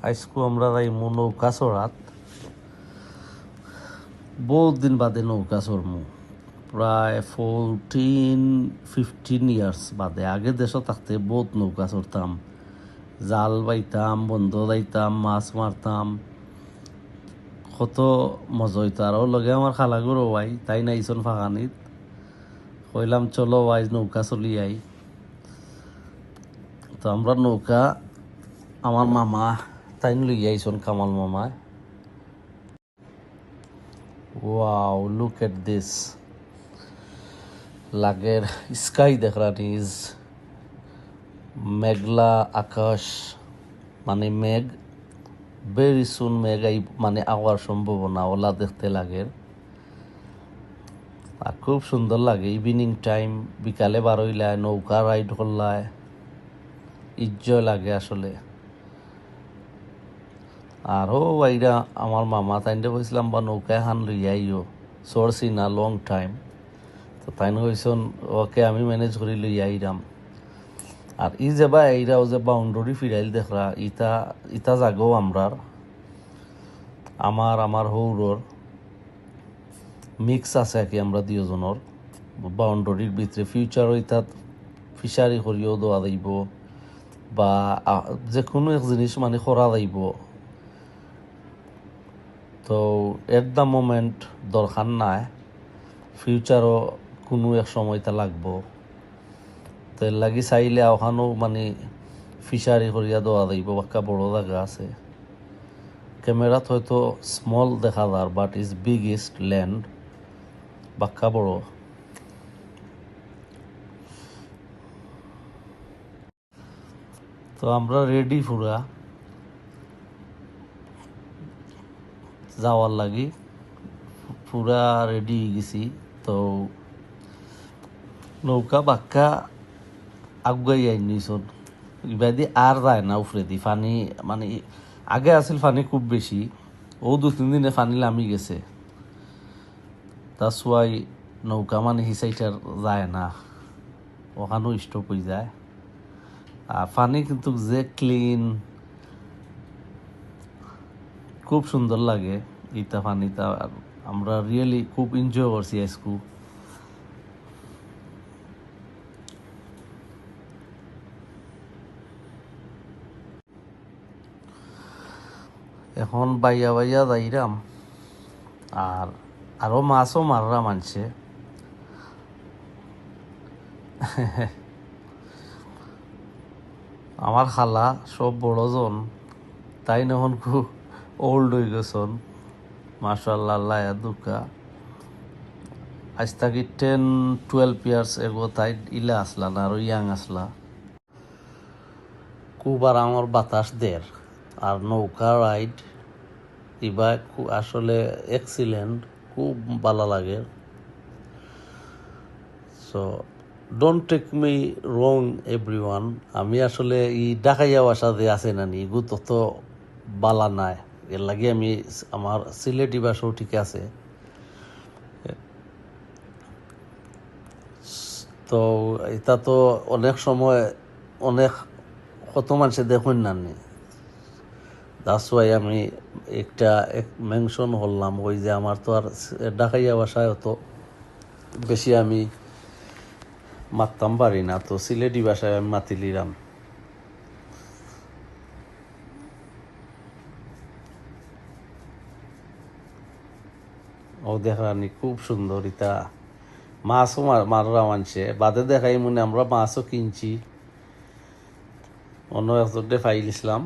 আজকু আমরা যাইমু নৌকা চড়াত। বহুত দিন বাদে নৌকা চড়মু, প্রায় 14-15 ইয়ার্স বাদে। আগে দেশ থাকতে বহুত নৌকা চড়তাম, জাল বাইতাম, বন্ধ যাইতাম, মাছ মারতাম, কত মজা হইতো। আর ওর লগে আমার খালাগুড়ো ওয়াই তাই নাইছন ফাঁকানিত, কইলাম চলো ওয়াইজ নৌকা চলি আই। তো আমরা নৌকা আমার মামা তাই লই আইছন, কামাল মামা। Wow, look at this. লাগের স্কাই দেখরানি ইজ মেঘলা আকাশ, মানে মেঘ ভেরি সুন মেঘ মানে আওয়ার সম্ভাবনা ওলা দেখতে লাগের। আর খুব সুন্দর লাগে ইভিনিং টাইম, বিকালে বারোইলায় নৌকা রাইড করলায় ইজ্জয় লাগে আসলে। আরও বাইরা আমার মামা তাইনটা কইছিলাম বা নৌকায় হান লইয়াইও, চড়ছি না লং টাইম। তো তাইন কইসন ওকে আমি ম্যানেজ করি লইয়া আইরাম। আর ই যে বা এইরাও যে বাউন্ডারি ফিরাইল দেখরা, ইতা জাগো আমরার, আমার হৌরর মিক্স আছে আর কি। আমরা দুজনের বাউন্ডারির ভিতরে ফিউচার ইতাত ফিশারি করিও দেওয়া যাইব, বা যে কোনো এক জিনিস মানে করা যাইব। তো এট দ্য মোমেন্ট দরকার নাই, ফিউচারও কোনো এক সময়টা লাগবো। তো এর লাগি চাইলে ওখানেও মানে ফিশারি করিয়া দেওয়া যাইব, বাক্কা বড় জায়গা আছে। ক্যামেরাত হয়তো স্মল দেখা যার, বাট ইজ বিগেস্ট ল্যান্ড, বাক্কা বড়। তো আমরা রেডি পুরা যাওয়ার লাগি, পুরা রেডি হয়ে গেছি। তো নৌকা বাক্কা আগুয়াই আইনিছন, ইবাদি আর যায় না উফরেদি পানি। মানে আগে আছিল পানি খুব বেশি, ও 2-3 দিনে পানি লামি গেছে। দ্যাটস ওয়াই নৌকা মানে হিসাইটার যায় না, ওখানেও স্টপ হয়ে যায়। আর পানি কিন্তু যে ক্লিন, খুব সুন্দর লাগে ইটা পানিটা। আমরা রিয়েলি খুব এনজয় করছি আজকু। এখন বাইয়া বাইয়া যাইরাম, আর আরো মাছও মাররা মানছে। আমার খালা সব বড়জন, তাই নখন খুব ওল্ড হয়ে গেছন, মাশাআল্লাহ, আল্লাহ দুকা। আজ থাকি 10-12 ইয়ার্স এগো তাই ইলা আসলা না, আরো ইয়াং আসলা। খুব আমার বাতাস দের, আর নৌকা রাইড ইবা আসলে এক্সিলেন্ট, খুব ভালো লাগে। So don't take me wrong everyone, আমি আসলে ডাকাইয়া বাসা যে আছে নানি এগু তত বালা নাই। এর লাগে আমি আমার সিলেটি ভাষাও ঠিক আছে। তো এটা তো অনেক সময় অনেক কত মানুষে দেখুন নানি, দ্যাটস ওয়াই আমি একটা মেনশন হলাম। ওই যে আমার তো আর ডাকাইয়া ভাষায় অত বেশি আমি মারতাম পারি না, তো সিলেটি ভাষায় আমি মাতিলিরাম। ও দেখানি খুব সুন্দর। ইতা মাছও মাররা মানছে বাদে দেখাই মনে আমরা মাছও কিনছি। অন্য একজনকে ফাইল ইসলাম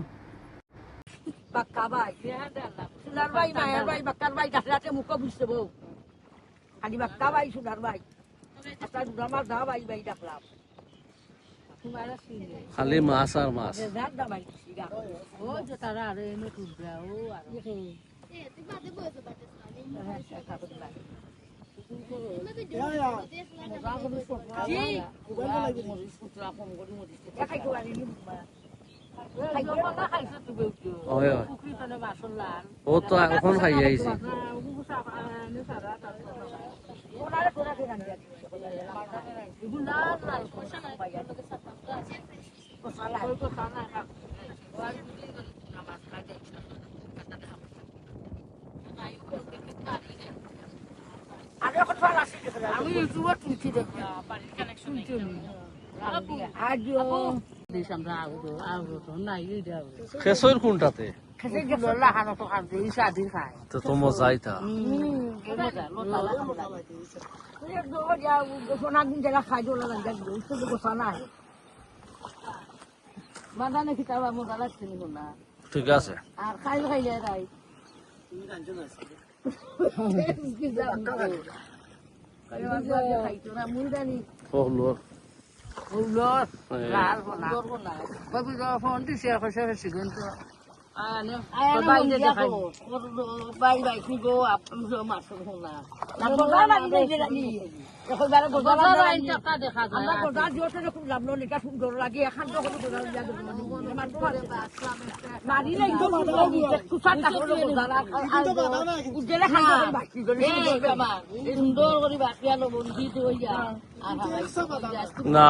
খালি মাছ আর মাছ। ও তো এখন খাই আইছি। আমি ইউটিউবে তুলছি দেখি আজও দেশ আমরা আগুলো তো নাই খেসর কোনটাতে খেতে গেল লাহানো তো খান দিয়ে সাদি খায় তো তো মজাই তা সোনা দিন যারা খাই জোলা লাগে গোসা নাই বাদানে খিতাবা মজা লাগছে না ঠিক আছে আর খাইলে খাইলে রাই খাইতো না মুই জানি হলো উলর লাল বনা বাবু ফোন দিছে কইছে সিগন তো বাইরে দেখাই বাই বাই কি গো আপন মাছ হোনা না বলা লাগি যে জানি এখন বারে গোজালা লাইন টাকা দেখা যায় আমরা গোজা জোতে খুব লাভলো নিকা সুন্দর লাগে এখন তো কত গোজা লাগে আমার পরে মারি নাই তো সুসার টাকা গোজালা উজেলে খাই বাকি গলি সুন্দর করে বাকি আলো বন্ধি তো হই যা না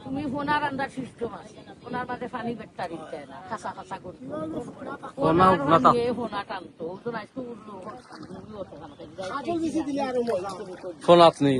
তুমি ফোনার আন্দার সিস্টেম আছে ফোনার মাঝে পানি বেটটা দিতে না খাসা খাসা করতে ফোনা টানতো তো নাই ফোন আপনি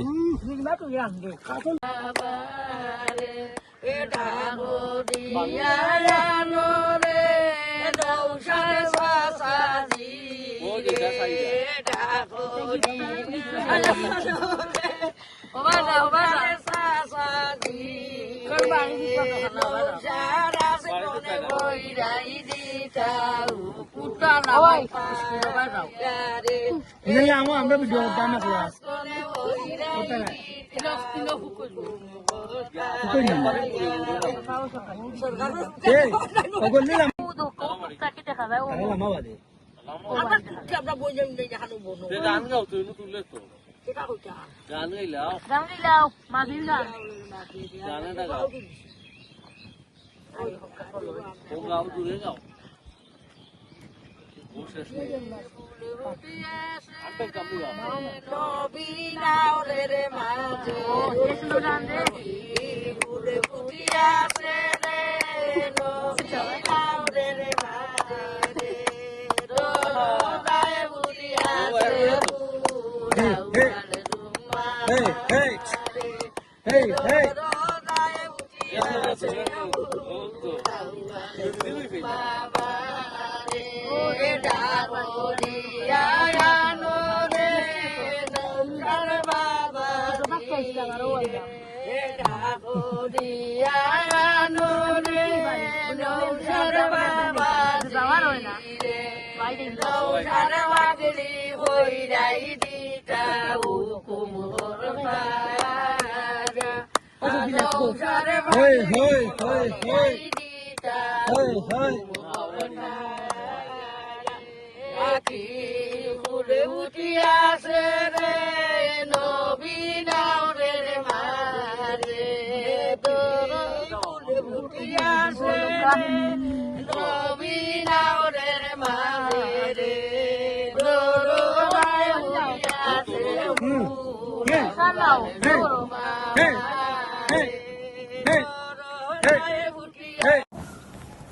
আমরা ভিডিও করতাম না ক্লাস গান গাও তুই তুললে তো গান গাইলাও মাঝির গান গানটা গাও ও গাও দূরে গাও ও শেষ নেই আটটা কামু গাও উঠিয়াছে রে নবীনাও রে মারে উঠিয়াছে নবীনাও রে মারে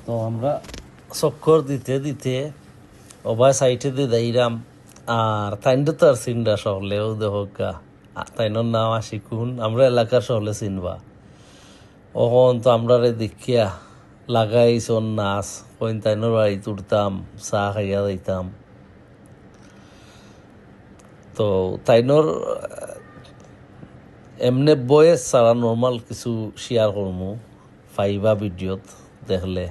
তো আমরা চক্কর দিতে দিতে অবাই সাইটে দিয়ে দাইরাম আর তাইন্ড তো আর চিনরা সহলেও দেখা তাইনোর নাম আশিকুন আমরা এলাকার সহলে চিনবা ওখন তো আমরা দেখিয়া লাগাইছ নাচ কইন তাইনোর বাড়ি তুলতাম চা খাইয়া যাইতাম তো তাইনোর এমনে বয়েস ছাড়া নর্মাল কিছু শেয়ার করমু পাইবা ভিডিওত দেখলে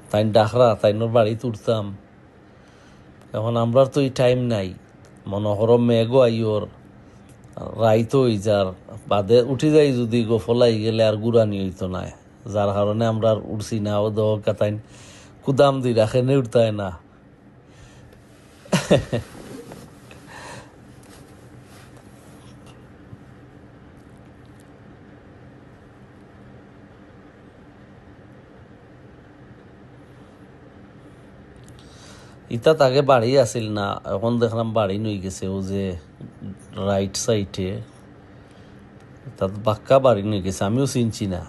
তাইন ডাকরা তাইনোর বাড়ি তুলতাম এখন আমরা তো এই টাইম নাই মনে করো মেঘও আইওর রাইতো হই যার বাদে উঠি যাই যদি গোফলাই গেলে আর গুড়ানি হইতো না যার কারণে আমরা উঠছি না ও দহকা তাইন কুদাম দি রাখে নে উঠতায় না ইতাত আগে বাড়ি আসিল না এখন দেখলাম বাড়ি নই গেছে ও যে রাইট সাইডে তাত বাক্কা বাড়ি নই গেছে আমিও চিনছি না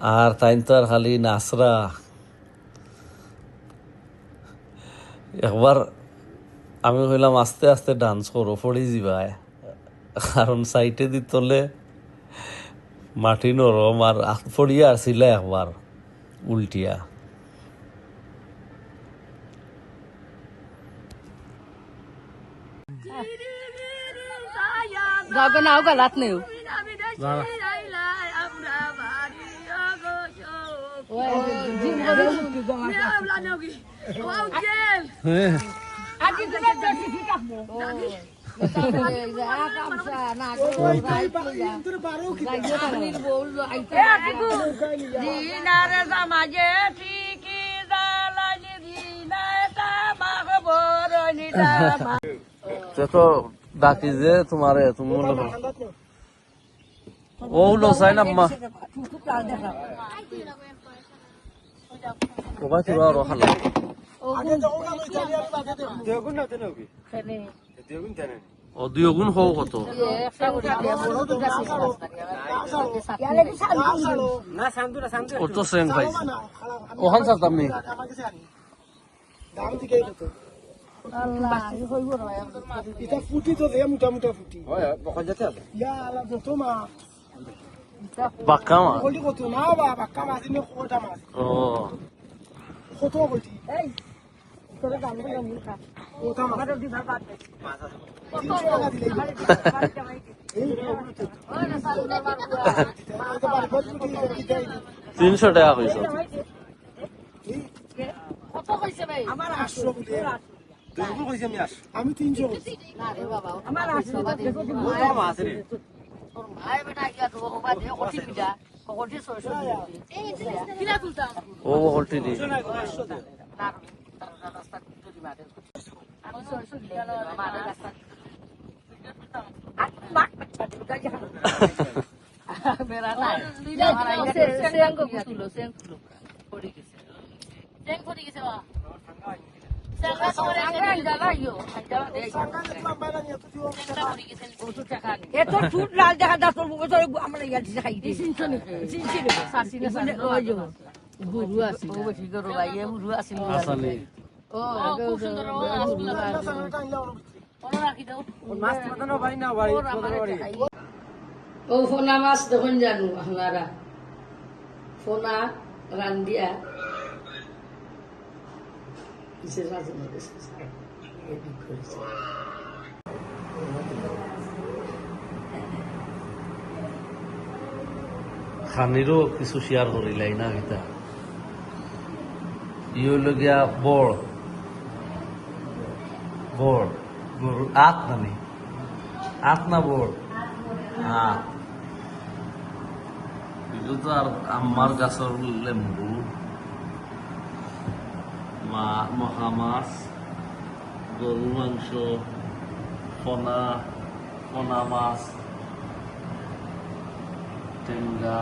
আর তাইন তো আর খালি নাচরা। একবার আমি হইলাম আস্তে আস্তে ডান্স করো পড়ি যাবায়, কারণ সাইটে দিতলে মাটি নরম আর পড়িয়া আসছিল একবার উল্টিয়া। যাবে না গালাত নেই তো ডাকি যে তোমারে তুমি ও লসাই না মা কবাই তোরা আরো খালা ও দুই গুণ হও কত ও তো সেম পাইছে ওখান সাতাম নি এটা ফুটি তো দে মোটা মোটা ফুটি ইয়া আলা যত মা বাক্কা মা বলি কত না বা বাক্কা মাছ নে কোটা মাছ ও কত বলতি এই তোরে দাম করে মুখা কোটা মাছ দি বাদ দে 300 টাকা দিলে এই 300 টাকা কইছো কত কইছে ভাই আমার 800 বলে আমি 300 বলছি না রে বাবা আমার 800 বাদে মোটা মাছ রে তোর ভাই বেটা কি তো বাবা দে কোটি পিজা কোটি 600 এই কিলা তুলতা ও হলটি দি না রাস্তা তুলি মারে আমি 600 দিলে মারে রাস্তা मेरा ना हमारा इधर सेंग को तुलो सेंग तुलो पड़ी गई सेंग पड़ी गई सेवा सेंग का सोरे के जगह यो जगह दे सेंग पड़ी गई सेंग तो টাকা নি এ তো ফুট লাল দেখা দাও তোর মুখে তো আমরা ইয়া দিছে খাই দিছি সিনছনি সিনছনি সাসিনে সাসিনে ওই যে গুরু আছে ও বেশি করো ভাই এ গুরু আছে আসলে ও খুব সুন্দর ও ওরা রাখি দাও মাছ মাথানো বাড়ি না বাড়ি বাড়ি ও ফোনা মাছ তখন জানো আপনারা ফোনা রান্দিয়া কিসের রাজু খানিরও কিছু শেয়ার করিলাই না গীতা ই হইল গিয়া বড় বড় গরু আত নানি আত না বড় আত এগুলো তো আর আমার গাছের লেম্বু মহা মাছ গরু মাংস পোনা পোনা মাছ টেঙ্গা